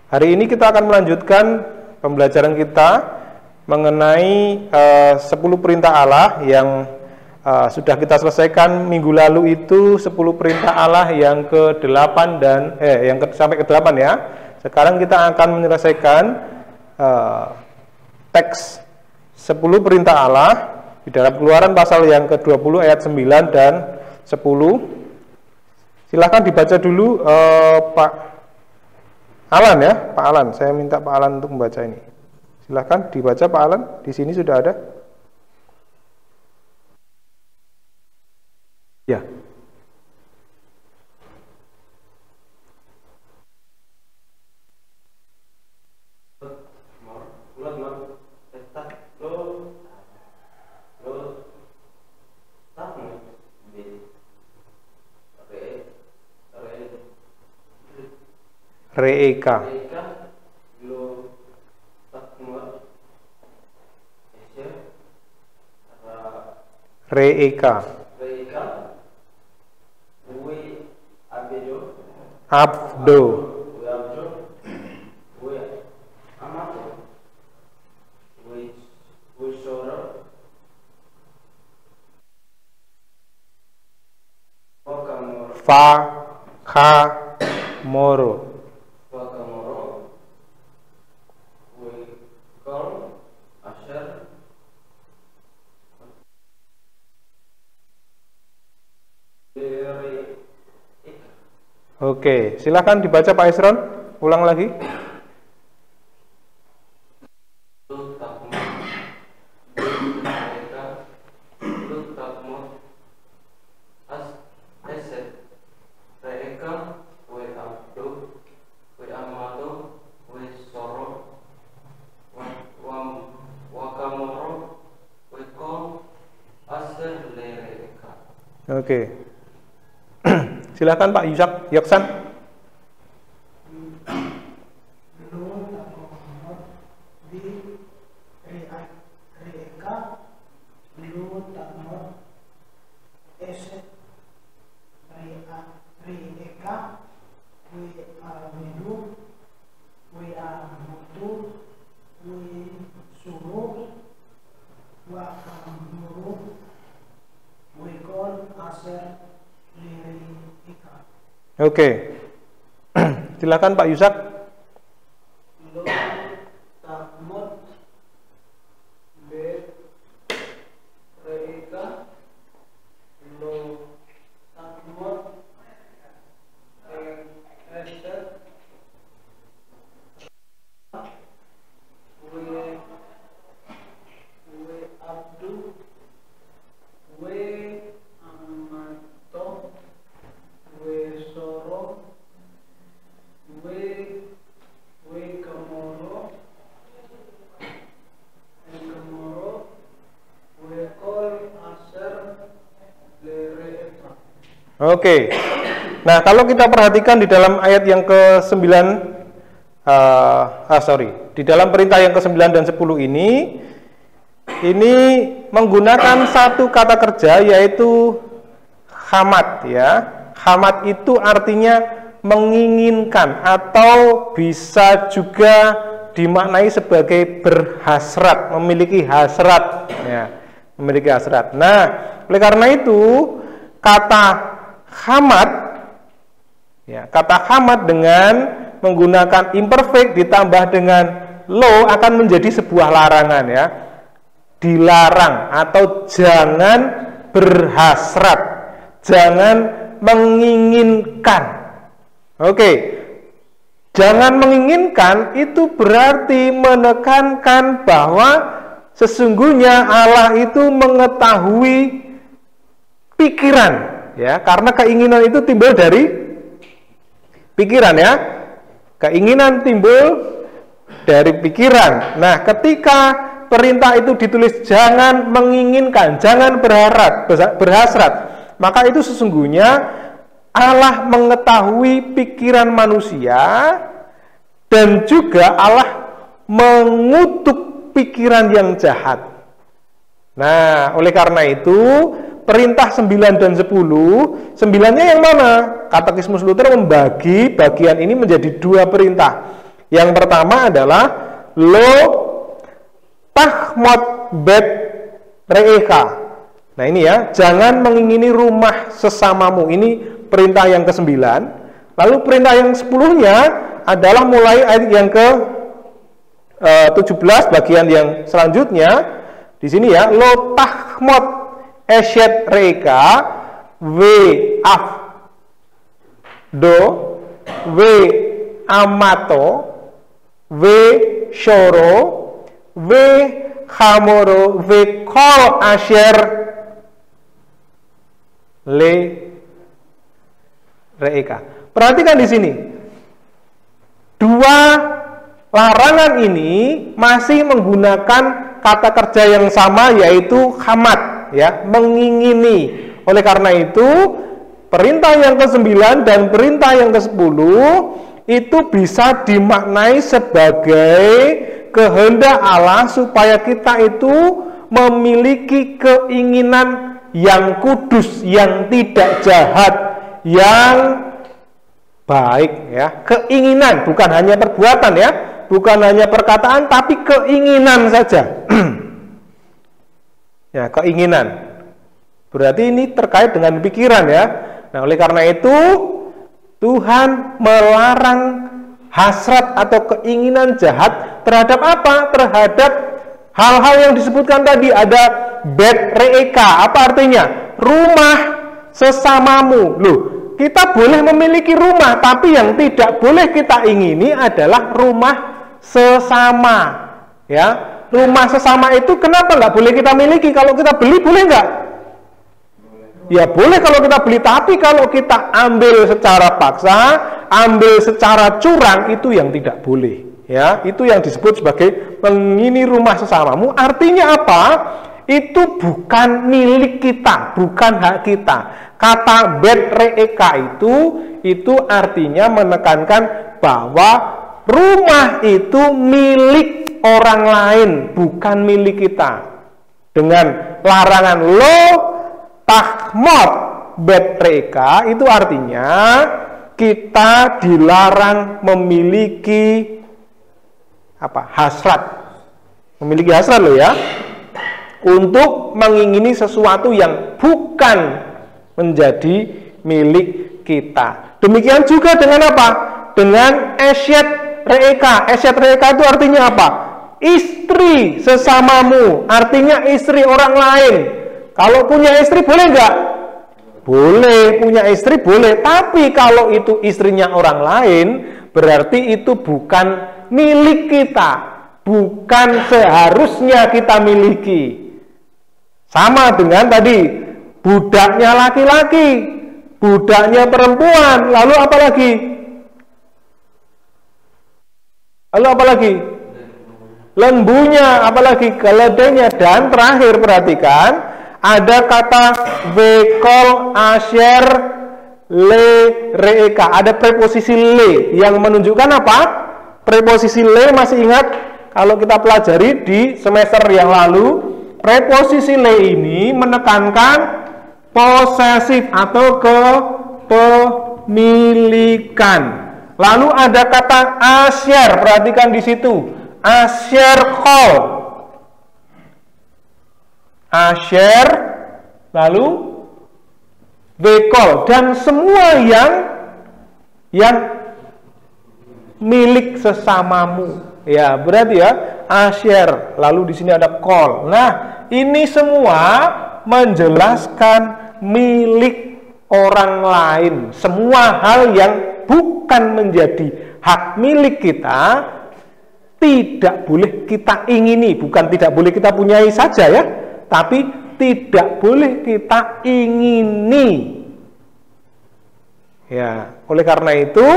Hari ini kita akan melanjutkan pembelajaran kita mengenai 10 perintah Allah yang sudah kita selesaikan minggu lalu. Itu 10 perintah Allah yang ke-8 dan sampai ke-8 ya. Sekarang kita akan menyelesaikan teks 10 perintah Allah di dalam Keluaran pasal yang ke-20 ayat 9 dan 10. Silahkan dibaca dulu Pak Alan ya, Pak Alan. Saya minta Pak Alan untuk membaca ini. Silahkan dibaca Pak Alan. Di sini sudah ada. Ya. Reeka. Reeka. Abdo. Fa kha moro. Oke, silakan dibaca Pak Isron, ulang lagi. Oke. Silakan Pak Yoksan. Oke. Silakan Pak Yusak. Oke. Nah, kalau kita perhatikan di dalam ayat yang ke-9 di dalam perintah yang ke-9 dan 10 ini menggunakan satu kata kerja, yaitu khamat ya. Khamat itu artinya menginginkan atau bisa juga dimaknai sebagai berhasrat, memiliki hasrat ya, memiliki hasrat. Nah, oleh karena itu kata khamat dengan menggunakan imperfect ditambah dengan lo akan menjadi sebuah larangan ya. Dilarang atau jangan berhasrat, jangan menginginkan. Oke. Jangan menginginkan itu berarti menekankan bahwa sesungguhnya Allah itu mengetahui pikiran. Ya, karena keinginan itu timbul dari pikiran ya. Keinginan timbul dari pikiran. Nah, ketika perintah itu ditulis jangan menginginkan, jangan berhasrat, maka itu sesungguhnya Allah mengetahui pikiran manusia dan juga Allah mengutuk pikiran yang jahat. Nah, oleh karena itu perintah 9 dan 10, 9-nya yang mana? Katekismus Luther membagi bagian ini menjadi dua perintah. Yang pertama adalah lo tahmod bet re'eka. Nah ini ya, jangan mengingini rumah sesamamu. Ini perintah yang ke-9. Lalu perintah yang 10-nya adalah mulai ayat yang ke-17 bagian yang selanjutnya. Di sini ya, lo tahmod esyet re'eka we af do we amato we shoro we hamoro we kol asher le re'eka. Perhatikan di sini. Dua larangan ini masih menggunakan kata kerja yang sama, yaitu hamat, ya, mengingini. Oleh karena itu, perintah yang ke-9 dan perintah yang ke-10 itu bisa dimaknai sebagai kehendak Allah supaya kita itu memiliki keinginan yang kudus, yang tidak jahat, yang baik, ya. Keinginan, bukan hanya perbuatan, ya, bukan hanya perkataan, tapi keinginan saja. Ya, keinginan. Berarti ini terkait dengan pikiran, ya. Nah, oleh karena itu Tuhan melarang hasrat atau keinginan jahat terhadap apa? Terhadap hal-hal yang disebutkan tadi. Ada bet re'eka. Apa artinya? Rumah sesamamu. Loh, kita boleh memiliki rumah, tapi yang tidak boleh kita ingini adalah rumah sesama. Ya, rumah sesama itu kenapa nggak boleh kita miliki? Kalau kita beli boleh nggak? Ya boleh kalau kita beli, tapi kalau kita ambil secara paksa, ambil secara curang, itu yang tidak boleh. Ya, itu yang disebut sebagai mengingini rumah sesamamu. Artinya apa? Itu bukan milik kita, bukan hak kita. Kata bet re'eka itu artinya menekankan bahwa rumah itu milik orang lain, bukan milik kita. Dengan larangan lo tahmod bet re'eka itu artinya kita dilarang memiliki apa? Hasrat. Memiliki hasrat lo ya. Untuk mengingini sesuatu yang bukan menjadi milik kita. Demikian juga dengan apa? Dengan esyet re'eka. Esyet re'eka itu artinya apa? Istri sesamamu. Artinya istri orang lain. Kalau punya istri boleh nggak? Boleh, punya istri boleh. Tapi kalau itu istrinya orang lain, berarti itu bukan milik kita. Bukan seharusnya kita miliki. Sama dengan tadi, budaknya laki-laki, budaknya perempuan, lalu apa lagi? Lalu apa lagi? Lembunya, apalagi keledainya. Dan terakhir perhatikan, ada kata vekol asher le re'eka. Ada preposisi le yang menunjukkan apa? Preposisi le masih ingat kalau kita pelajari di semester yang lalu. Preposisi le ini menekankan posesif atau kepemilikan. Lalu ada kata asyer, perhatikan di situ. Asyer kol. Asyer, lalu bekol, dan semua yang milik sesamamu. Ya, berarti ya asyer, lalu di sini ada kol. Nah, ini semua menjelaskan milik orang lain. Semua hal yang bukan menjadi hak milik kita tidak boleh kita ingini. Bukan tidak boleh kita punyai saja ya, tapi tidak boleh kita ingini. Ya, oleh karena itu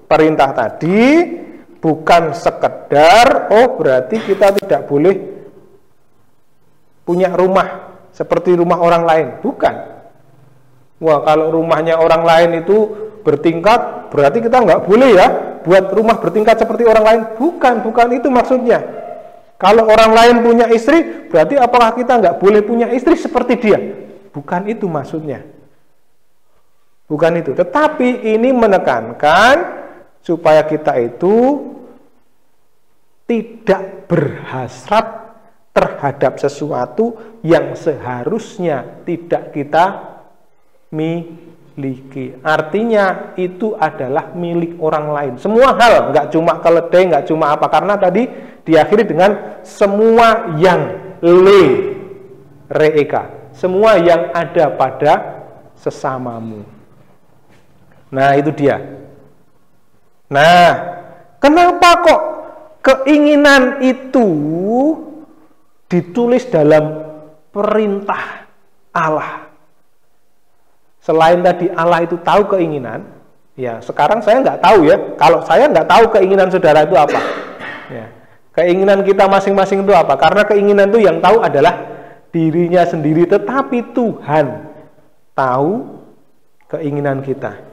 perintah tadi bukan sekedar berarti kita tidak boleh punya rumah seperti rumah orang lain. Bukan. Wah, kalau rumahnya orang lain itu bertingkat, berarti kita nggak boleh ya buat rumah bertingkat seperti orang lain. Bukan itu maksudnya. Kalau orang lain punya istri, berarti apakah kita nggak boleh punya istri seperti dia? Bukan itu maksudnya. Bukan itu. Tetapi ini menekankan supaya kita itu tidak berhasrat terhadap sesuatu yang seharusnya tidak kita miliki. Artinya itu adalah milik orang lain. Semua hal, nggak cuma keledai, nggak cuma apa. Karena tadi diakhiri dengan semua yang reeka, semua yang ada pada sesamamu. Nah, itu dia. Nah, kenapa kok keinginan itu ditulis dalam perintah Allah? Selain tadi Allah itu tahu keinginan, ya sekarang saya nggak tahu ya. Kalau saya nggak tahu keinginan saudara itu apa, ya, keinginan kita masing-masing itu apa? Karena keinginan itu yang tahu adalah dirinya sendiri. Tetapi Tuhan tahu keinginan kita.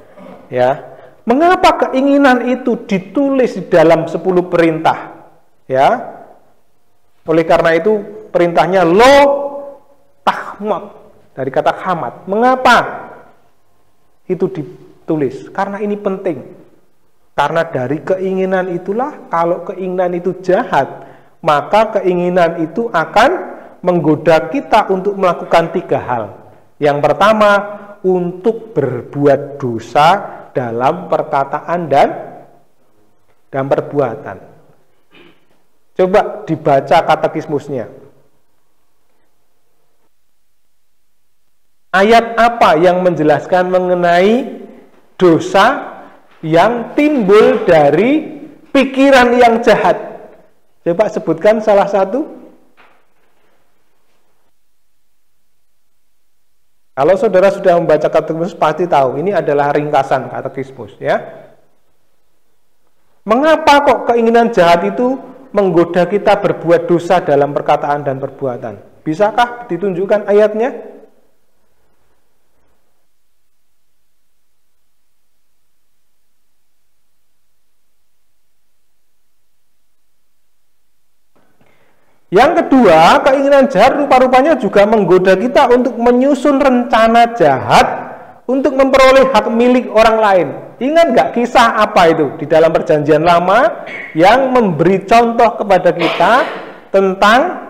Ya, mengapa keinginan itu ditulis di dalam 10 perintah? Ya, oleh karena itu perintahnya lo tahmat, dari kata khamat. Mengapa itu ditulis? Karena ini penting. Karena dari keinginan itulah, kalau keinginan itu jahat, maka keinginan itu akan menggoda kita untuk melakukan 3 hal. Yang pertama, untuk berbuat dosa dalam perkataan dan perbuatan. Coba dibaca katekismusnya. Ayat apa yang menjelaskan mengenai dosa yang timbul dari pikiran yang jahat? Coba sebutkan salah satu. Kalau saudara sudah membaca katekismus pasti tahu ini adalah ringkasan katekismus, ya. Mengapa kok keinginan jahat itu menggoda kita berbuat dosa dalam perkataan dan perbuatan? Bisakah ditunjukkan ayatnya? Yang kedua, keinginan jahat rupa-rupanya juga menggoda kita untuk menyusun rencana jahat untuk memperoleh hak milik orang lain. Ingat nggak kisah apa itu di dalam Perjanjian Lama yang memberi contoh kepada kita tentang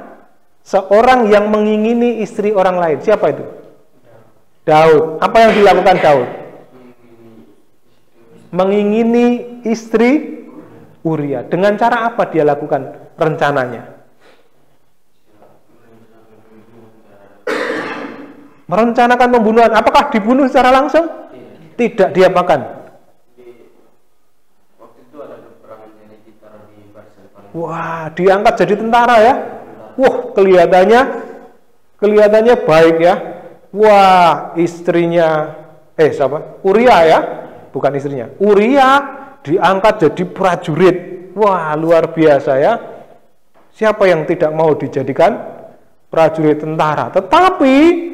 seorang yang mengingini istri orang lain? Siapa itu? Daud. Apa yang dilakukan Daud? Mengingini istri Uria. Dengan cara apa dia lakukan rencananya? Merencanakan pembunuhan. Apakah dibunuh secara langsung? Tidak, diapakan? Waktu itu ada peperangan militer di Barcelona. Wah, diangkat jadi tentara ya. Wah, kelihatannya baik ya. Wah, istrinya siapa? Uria ya, bukan istrinya. Uria diangkat jadi prajurit. Wah, luar biasa ya. Siapa yang tidak mau dijadikan prajurit tentara? Tetapi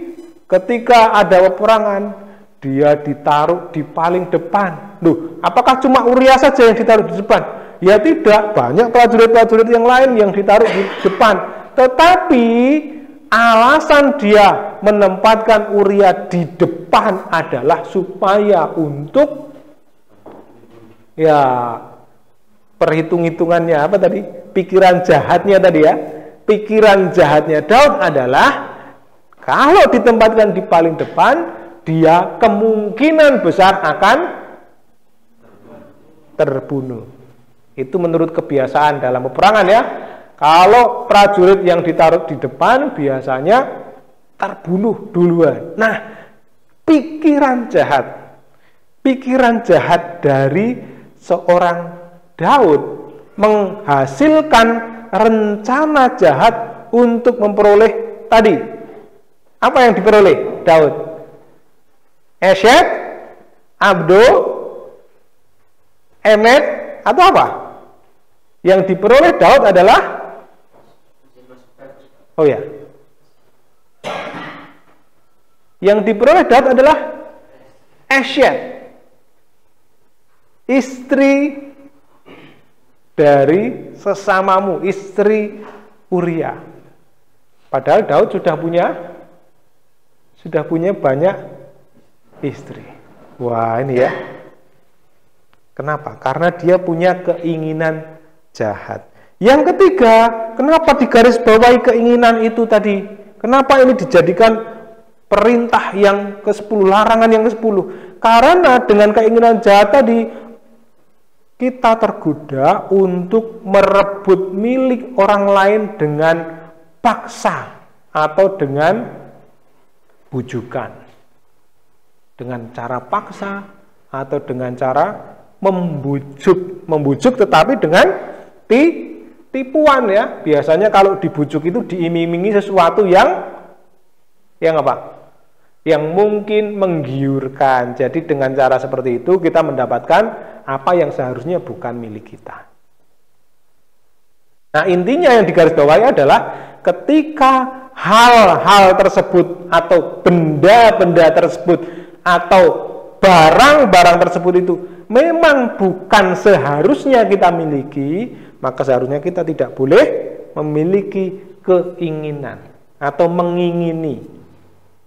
ketika ada peperangan, dia ditaruh di paling depan. Loh, apakah cuma Uria saja yang ditaruh di depan? Ya tidak, banyak prajurit-prajurit yang lain yang ditaruh di depan. Tetapi alasan dia menempatkan Uria di depan adalah supaya untuk perhitung-hitungannya apa tadi? Pikiran jahatnya tadi ya. Pikiran jahatnya Daud adalah kalau ditempatkan di paling depan, dia kemungkinan besar akan terbunuh. Itu menurut kebiasaan dalam peperangan ya. Kalau prajurit yang ditaruh di depan biasanya terbunuh duluan. Nah, pikiran jahat dari seorang Daud menghasilkan rencana jahat untuk memperoleh tadi. Apa yang diperoleh Daud? Esyet, Abdo, Emet, atau apa? Yang diperoleh Daud adalah Yang diperoleh Daud adalah Esyet, istri dari sesamamu, istri Uria. Padahal Daud sudah punya banyak istri. Wah, ini ya. Kenapa? Karena dia punya keinginan jahat. Yang ketiga, kenapa digarisbawahi keinginan itu tadi? Kenapa ini dijadikan perintah yang ke-10, larangan yang ke-10? Karena dengan keinginan jahat tadi, kita tergoda untuk merebut milik orang lain dengan paksa atau dengan bujukan. Dengan cara paksa atau dengan cara membujuk tetapi dengan tipuan ya. Biasanya kalau dibujuk itu diiming-imingi sesuatu yang apa? Yang mungkin menggiurkan. Jadi dengan cara seperti itu kita mendapatkan apa yang seharusnya bukan milik kita. Nah, intinya yang digarisbawahi adalah ketika hal-hal tersebut atau benda-benda tersebut atau barang-barang tersebut itu memang bukan seharusnya kita miliki, maka seharusnya kita tidak boleh memiliki keinginan atau mengingini.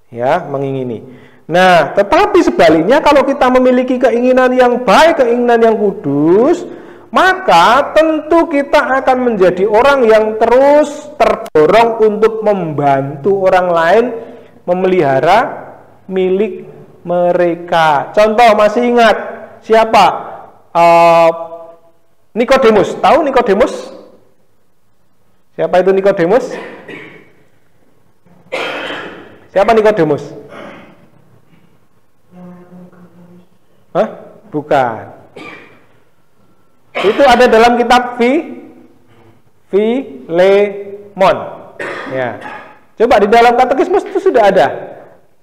Ya, mengingini. Nah, tetapi sebaliknya kalau kita memiliki keinginan yang baik, keinginan yang kudus, maka tentu kita akan menjadi orang yang terus terdorong untuk membantu orang lain memelihara milik mereka. Contoh, masih ingat siapa? Nikodemus. Tahu Nikodemus? Siapa itu Nikodemus? Siapa Nikodemus? Hah? Bukan. Itu ada dalam kitab Filemon. Ya. Coba di dalam katekismus itu sudah ada.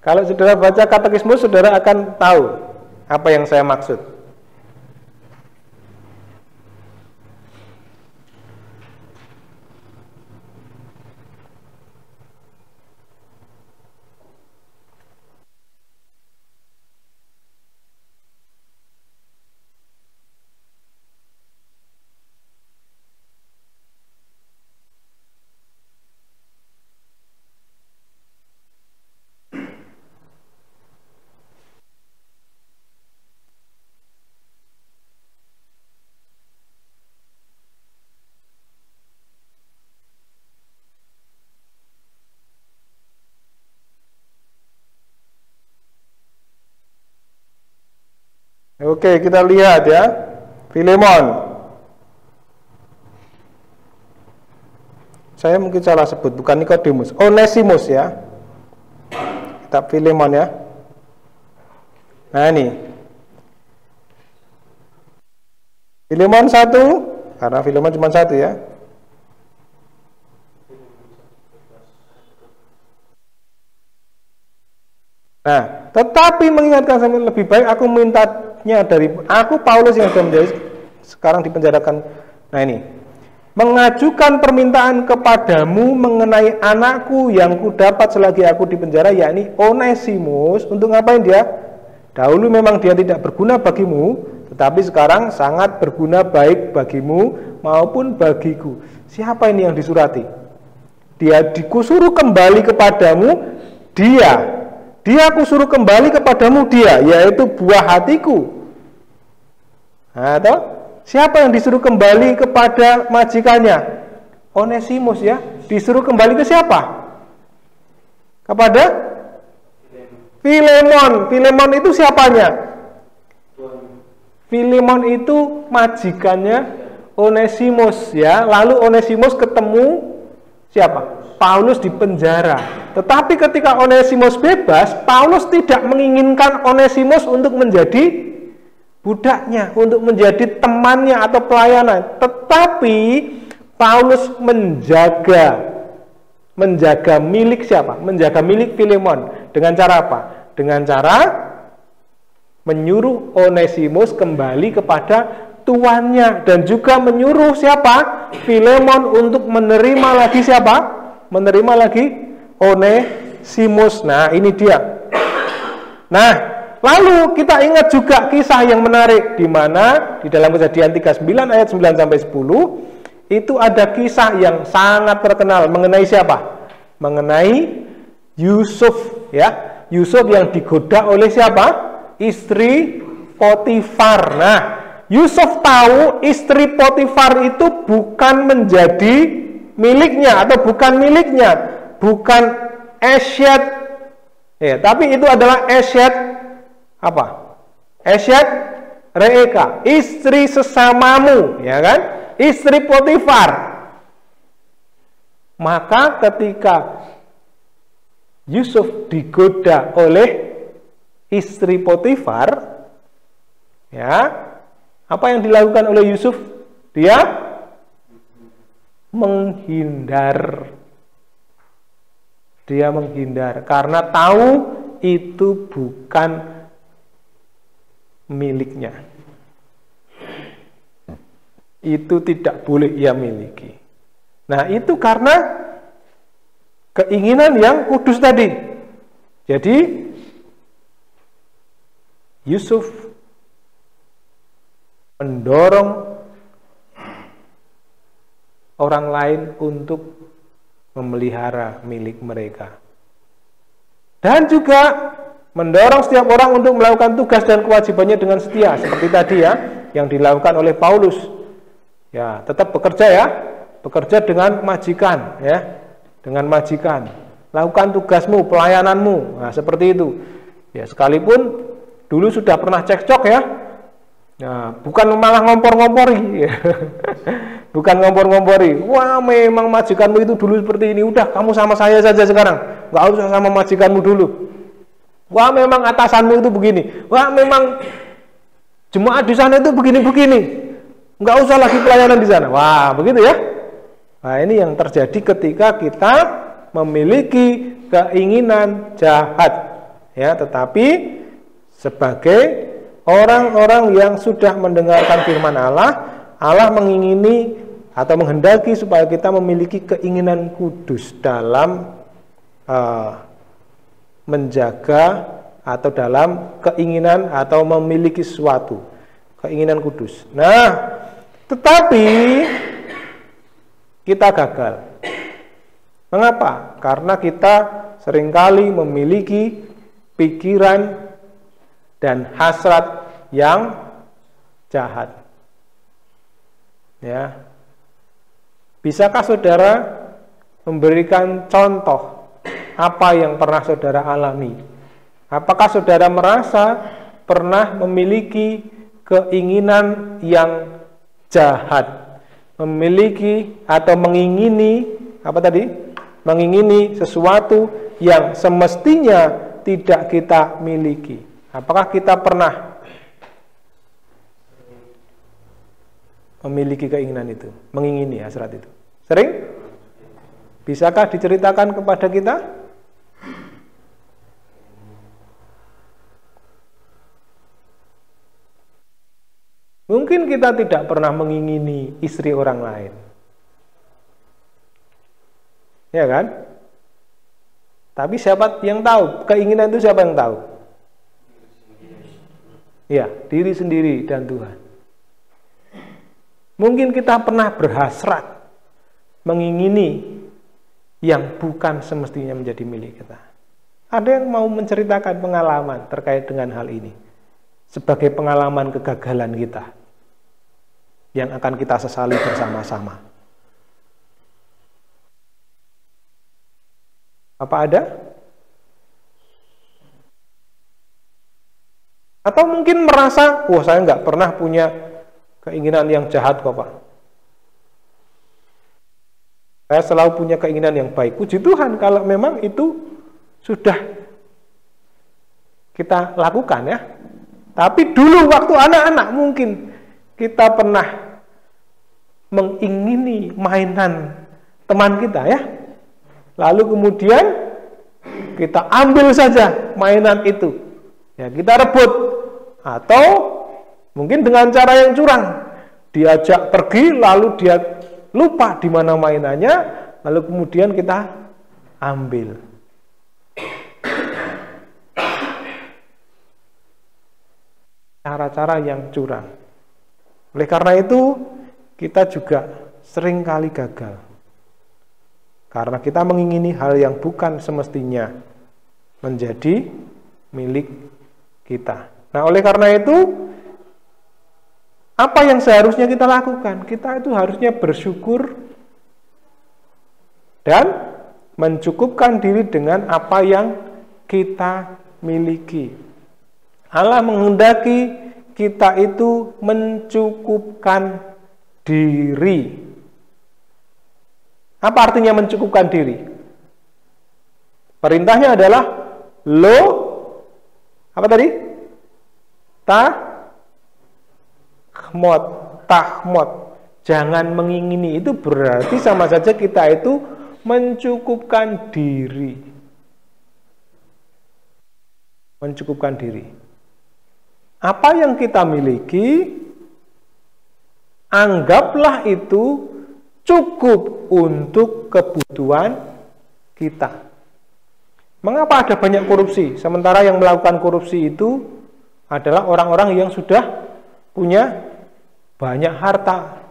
Kalau saudara baca katekismus, saudara akan tahu apa yang saya maksud. Oke, kita lihat ya. Filemon. Saya mungkin salah sebut, bukan Nikodemus. Onesimus ya. Kitab Filemon ya. Nah ini. Filemon 1, karena Filemon cuma 1 ya. Nah, tetapi mengingatkan saya lebih baik aku mintanya dari aku Paulus yang sudah menjadi sekarang dipenjarakan. Nah ini, mengajukan permintaan kepadamu mengenai anakku yang kudapat selagi aku di penjara, yakni Onesimus. Untuk ngapain dia? Dahulu memang dia tidak berguna bagimu, tetapi sekarang sangat berguna baik bagimu maupun bagiku. Siapa ini yang disurati? Dia dikusuruh kembali kepadamu, dia kusuruh kembali kepadamu dia, yaitu buah hatiku. Nah, toh? Siapa yang disuruh kembali kepada majikannya? Onesimus ya. Disuruh kembali ke siapa? Kepada Filemon. Filemon itu siapanya? Filemon itu majikannya Onesimus ya. Lalu Onesimus ketemu siapa? Paulus di penjara. Tetapi ketika Onesimus bebas, Paulus tidak menginginkan Onesimus untuk menjadi budaknya, untuk menjadi temannya atau pelayanan. Tetapi Paulus menjaga milik siapa? Menjaga milik Filemon. Dengan cara apa? Dengan cara menyuruh Onesimus kembali kepada tuannya, dan juga menyuruh siapa? Filemon untuk menerima lagi siapa? Menerima lagi Onesimus. Nah, ini dia. Nah, lalu kita ingat juga kisah yang menarik di mana di dalam Kejadian 39 ayat 9 sampai 10 itu ada kisah yang sangat terkenal mengenai siapa? Mengenai Yusuf ya. Yusuf yang digoda oleh siapa? Istri Potifar. Nah, Yusuf tahu istri Potifar itu bukan menjadi miliknya atau bukan miliknya, bukan asyad, ya, tapi itu adalah asyad apa? Asyad Reeka, istri sesamamu, ya kan? Istri Potifar. Maka ketika Yusuf digoda oleh istri Potifar, ya, apa yang dilakukan oleh Yusuf? Dia menghindar. Dia menghindar karena tahu itu bukan miliknya. Itu tidak boleh ia miliki. Nah, itu karena keinginan yang kudus tadi. Jadi Yusuf mendorong orang lain untuk memelihara milik mereka. Dan juga mendorong setiap orang untuk melakukan tugas dan kewajibannya dengan setia, seperti tadi ya, yang dilakukan oleh Paulus. Ya, tetap bekerja ya, bekerja dengan majikan ya, dengan majikan. Lakukan tugasmu, pelayananmu. Nah, seperti itu. Ya, sekalipun dulu sudah pernah cekcok ya. Nah, bukan malah ngompor-ngompori. Bukan ngompor-ngompori. Wah, memang majikanmu itu dulu seperti ini. Udah, kamu sama saya saja sekarang. Nggak usah sama majikanmu dulu. Wah, memang atasanmu itu begini. Wah, memang jemaat di sana itu begini-begini. Nggak usah lagi pelayanan di sana. Wah, begitu ya. Nah, ini yang terjadi ketika kita memiliki keinginan jahat. Ya, tetapi sebagai orang-orang yang sudah mendengarkan firman Allah, Allah mengingini atau menghendaki supaya kita memiliki keinginan kudus dalam menjaga atau dalam keinginan atau memiliki sesuatu, keinginan kudus. Nah, tetapi kita gagal. Mengapa? Karena kita seringkali memiliki pikiran dan hasrat yang jahat. Ya. Bisakah saudara memberikan contoh apa yang pernah saudara alami? Apakah saudara merasa pernah memiliki keinginan yang jahat? Memiliki atau mengingini apa tadi? Mengingini sesuatu yang semestinya tidak kita miliki. Apakah kita pernah memiliki keinginan itu, mengingini hasrat itu? Sering? Bisakah diceritakan kepada kita? Mungkin kita tidak pernah mengingini istri orang lain. Ya kan? Tapi siapa yang tahu? Keinginan itu siapa yang tahu? Ya, diri sendiri dan Tuhan. Mungkin kita pernah berhasrat mengingini yang bukan semestinya menjadi milik kita. Ada yang mau menceritakan pengalaman terkait dengan hal ini sebagai pengalaman kegagalan kita yang akan kita sesali bersama-sama? Apa ada? Atau mungkin merasa, wah saya nggak pernah punya keinginan yang jahat kok Pak. Saya selalu punya keinginan yang baik. Puji Tuhan kalau memang itu sudah kita lakukan ya. Tapi dulu waktu anak-anak mungkin kita pernah mengingini mainan teman kita ya. Lalu kemudian kita ambil saja mainan itu. Ya, kita rebut. Atau mungkin dengan cara yang curang, diajak pergi lalu dia lupa di mana mainannya, lalu kemudian kita ambil. Cara-cara yang curang. Oleh karena itu, kita juga sering kali gagal. Karena kita mengingini hal yang bukan semestinya menjadi milik kita. Nah, oleh karena itu, Apa yang seharusnya kita lakukan? Kita itu harusnya bersyukur dan mencukupkan diri dengan apa yang kita miliki. Allah menghendaki kita itu mencukupkan diri. Apa artinya mencukupkan diri? Perintahnya adalah lo apa tadi? Tahmod. Jangan mengingini. Itu berarti sama saja kita itu mencukupkan diri. Mencukupkan diri. Apa yang kita miliki, anggaplah itu cukup untuk kebutuhan kita. Mengapa ada banyak korupsi? Sementara yang melakukan korupsi itu adalah orang-orang yang sudah punya banyak harta.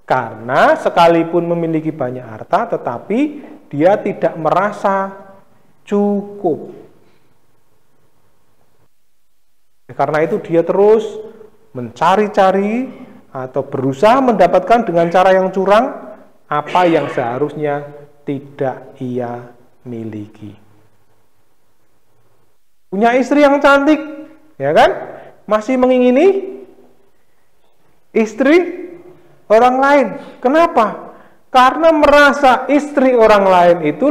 Karena sekalipun memiliki banyak harta, tetapi dia tidak merasa cukup. Karena itu dia terus mencari-cari atau berusaha mendapatkan dengan cara yang curang apa yang seharusnya tidak ia miliki. Punya istri yang cantik, ya kan? Masih mengingini istri orang lain. Kenapa? Karena merasa istri orang lain itu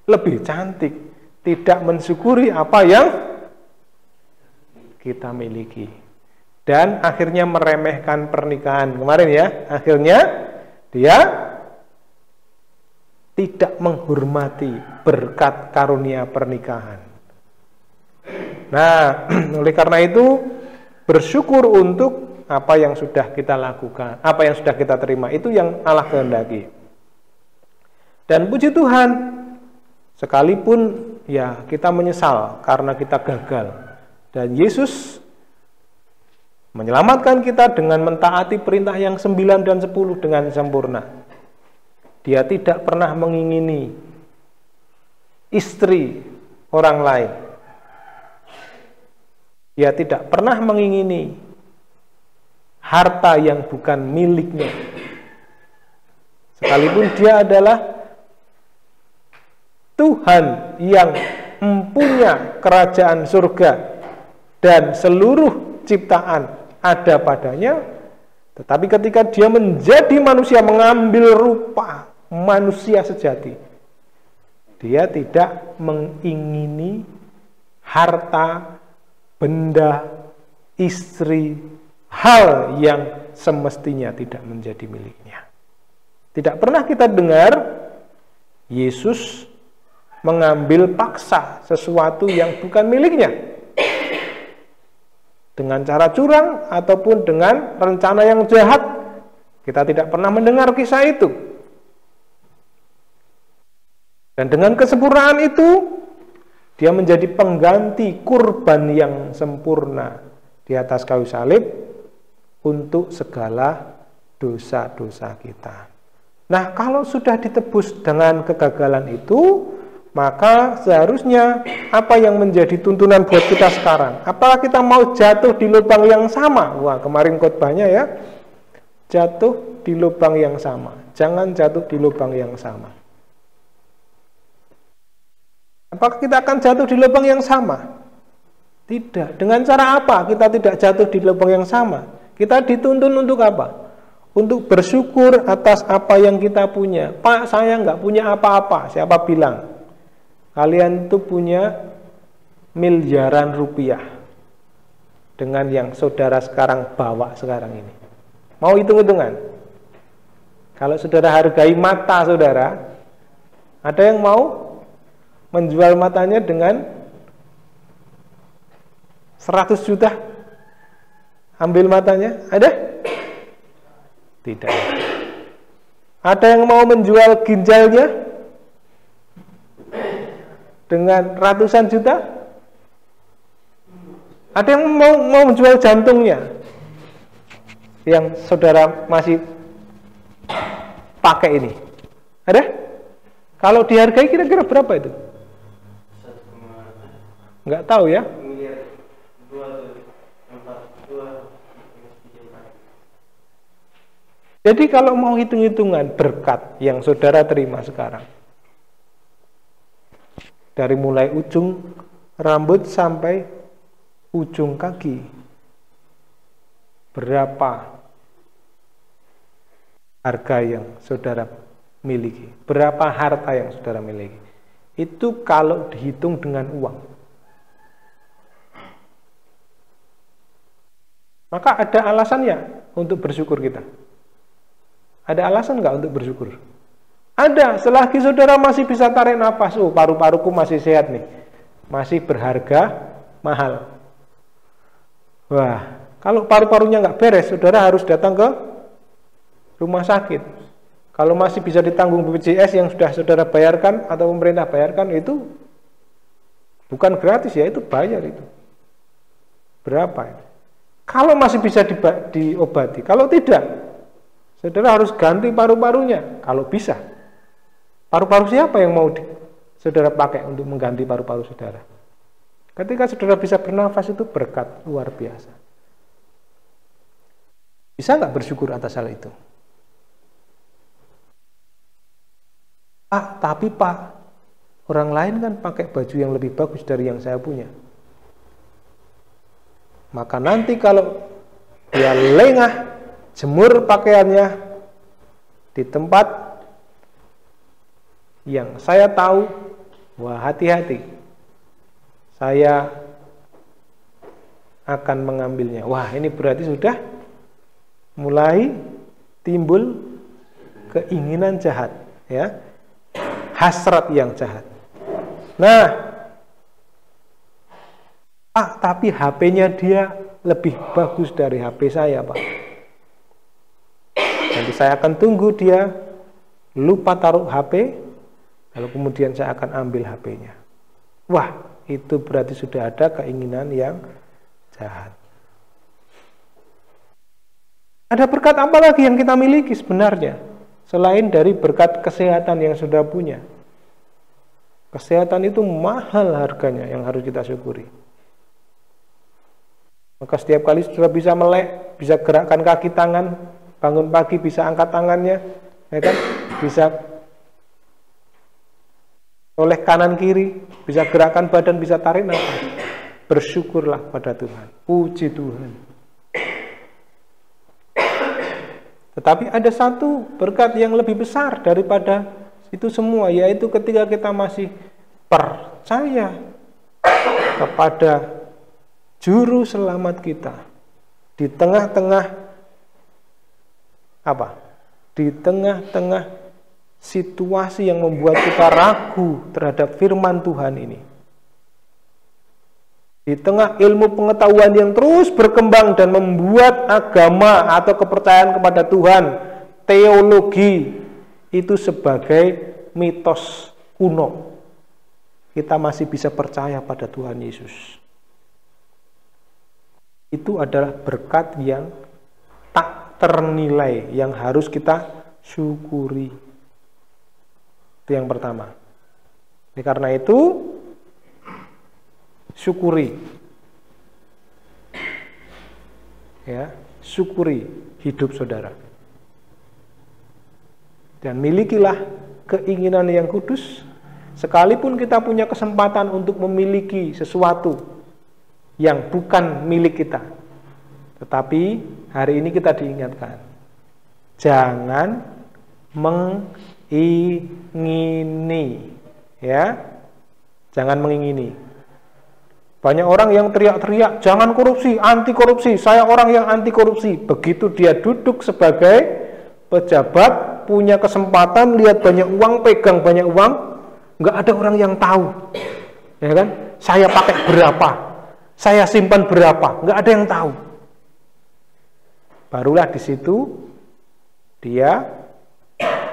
lebih cantik, tidak mensyukuri apa yang kita miliki. Dan akhirnya meremehkan pernikahan. Kemarin ya, akhirnya dia tidak menghormati berkat karunia pernikahan. Nah, oleh karena itu bersyukur untuk apa yang sudah kita lakukan, apa yang sudah kita terima, itu yang Allah kehendaki. Dan puji Tuhan, sekalipun ya kita menyesal karena kita gagal, dan Yesus menyelamatkan kita dengan mentaati perintah yang 9 dan 10 dengan sempurna. Dia tidak pernah mengingini istri orang lain. Dia tidak pernah mengingini harta yang bukan miliknya. Sekalipun dia adalah Tuhan yang mempunyai kerajaan surga dan seluruh ciptaan ada padanya, tetapi ketika dia menjadi manusia, mengambil rupa manusia sejati, dia tidak mengingini harta, benda, istri, hal yang semestinya tidak menjadi miliknya. Tidak pernah kita dengar Yesus mengambil paksa sesuatu yang bukan miliknya dengan cara curang ataupun dengan rencana yang jahat. Kita tidak pernah mendengar kisah itu. Dan dengan kesempurnaan itu, dia menjadi pengganti kurban yang sempurna di atas kayu salib untuk segala dosa-dosa kita. Nah, kalau sudah ditebus dengan kegagalan itu, maka seharusnya apa yang menjadi tuntunan buat kita sekarang? Apakah kita mau jatuh di lubang yang sama? Wah, kemarin khotbahnya ya, jatuh di lubang yang sama. Jangan jatuh di lubang yang sama. Apakah kita akan jatuh di lubang yang sama? Tidak. Dengan cara apa kita tidak jatuh di lubang yang sama? Kita dituntun untuk apa? Untuk bersyukur atas apa yang kita punya. Pak, saya nggak punya apa-apa. Siapa bilang? Kalian itu punya miliaran rupiah dengan yang saudara sekarang bawa sekarang ini. Mau hitung-hitungan? Kalau saudara hargai mata saudara, ada yang mau menjual matanya dengan 100 juta? Ambil matanya? Ada? Tidak. Ada yang mau menjual ginjalnya dengan ratusan juta? Ada yang mau menjual jantungnya yang saudara masih pakai ini? Ada? Kalau dihargai kira-kira berapa itu? Nggak tahu ya? Jadi kalau mau hitung-hitungan berkat yang saudara terima sekarang, dari mulai ujung rambut sampai ujung kaki, berapa harga yang saudara miliki, berapa harta yang saudara miliki, itu kalau dihitung dengan uang. Maka ada alasannya untuk bersyukur kita. Ada alasan nggak untuk bersyukur? Ada. Selagi saudara masih bisa tarik nafas, oh paru-paruku masih sehat nih, masih berharga mahal. Wah, kalau paru-parunya nggak beres, saudara harus datang ke rumah sakit. Kalau masih bisa ditanggung BPJS yang sudah saudara bayarkan atau pemerintah bayarkan, itu bukan gratis ya, itu bayar itu. Berapa itu? Kalau masih bisa diobati, kalau tidak, saudara harus ganti paru-parunya. Kalau bisa, paru-paru siapa yang mau saudara pakai untuk mengganti paru-paru saudara? Ketika saudara bisa bernafas, itu berkat luar biasa. Bisa nggak bersyukur atas hal itu? Tapi Pak, orang lain kan pakai baju yang lebih bagus dari yang saya punya. Maka nanti kalau dia lengah, jemur pakaiannya di tempat yang saya tahu, wah hati-hati, saya akan mengambilnya. Wah, ini berarti sudah mulai timbul keinginan jahat, ya, hasrat yang jahat. Nah, Pak, tapi HP-nya dia lebih bagus dari HP saya, Pak. Nanti saya akan tunggu dia lupa taruh HP, lalu kemudian saya akan ambil HP-nya. Wah, itu berarti sudah ada keinginan yang jahat. Ada berkat apa lagi yang kita miliki sebenarnya, selain dari berkat kesehatan yang sudah punya? Kesehatan itu mahal harganya yang harus kita syukuri. Maka setiap kali sudah bisa melek, bisa gerakkan kaki tangan, bangun pagi bisa angkat tangannya, ya kan? Bisa oleh kanan kiri, bisa gerakan badan, bisa tarik nafas. Bersyukurlah pada Tuhan. Puji Tuhan. Tetapi ada satu berkat yang lebih besar daripada itu semua, yaitu ketika kita masih percaya kepada Juru Selamat kita di tengah-tengah apa? Di tengah-tengah situasi yang membuat kita ragu terhadap firman Tuhan ini. Di tengah ilmu pengetahuan yang terus berkembang dan membuat agama atau kepercayaan kepada Tuhan, teologi itu sebagai mitos kuno, kita masih bisa percaya pada Tuhan Yesus. Itu adalah berkat yang tak ternilai, yang harus kita syukuri. Itu yang pertama. Karena itu, syukuri. Ya, syukuri hidup saudara. Dan milikilah keinginan yang kudus, sekalipun kita punya kesempatan untuk memiliki sesuatu yang bukan milik kita. Tetapi hari ini kita diingatkan, jangan mengingini, ya, jangan mengingini. Banyak orang yang teriak-teriak, jangan korupsi, anti korupsi, saya orang yang anti korupsi. Begitu dia duduk sebagai pejabat, punya kesempatan, lihat banyak uang, pegang banyak uang, nggak ada orang yang tahu, ya kan? Saya pakai berapa? Saya simpan berapa? Nggak ada yang tahu. Barulah di situ dia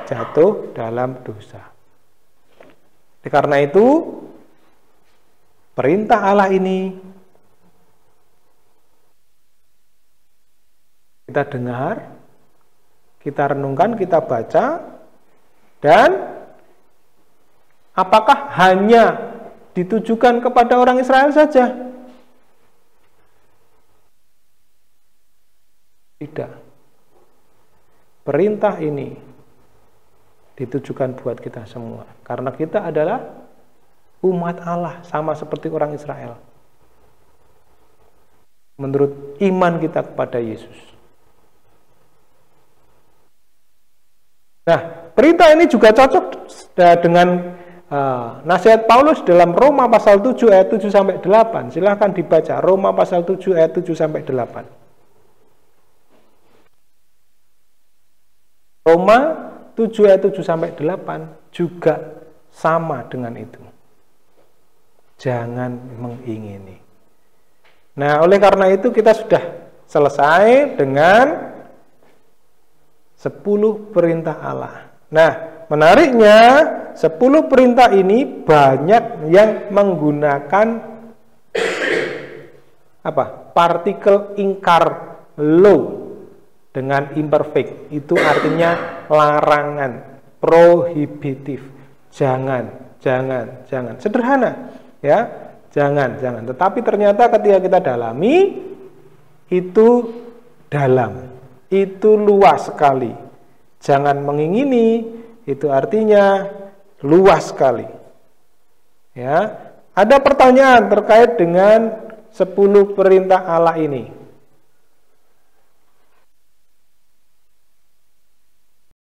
jatuh dalam dosa. Karena itu perintah Allah ini kita dengar, kita renungkan, kita baca, dan apakah hanya ditujukan kepada orang Israel saja? Tidak. perintah ini ditujukan buat kita semua. Karena kita adalah umat Allah, sama seperti orang Israel. Menurut iman kita kepada Yesus. Nah, perintah ini juga cocok dengan nasihat Paulus dalam Roma pasal 7 ayat 7 sampai 8. Silahkan dibaca Roma pasal 7 ayat 7 sampai 8. Roma 7 ayat 7 sampai 8 juga sama dengan itu. Jangan mengingini. Nah, oleh karena itu kita sudah selesai dengan 10 perintah Allah. Nah, menariknya 10 perintah ini banyak yang menggunakan partikel ingkar lo dengan imperfect. Itu artinya larangan, prohibitif. Jangan. Sederhana, ya. Jangan. Tetapi ternyata ketika kita dalami, itu dalam. Itu luas sekali. Jangan mengingini, itu artinya luas sekali. Ya, ada pertanyaan terkait dengan 10 perintah Allah ini.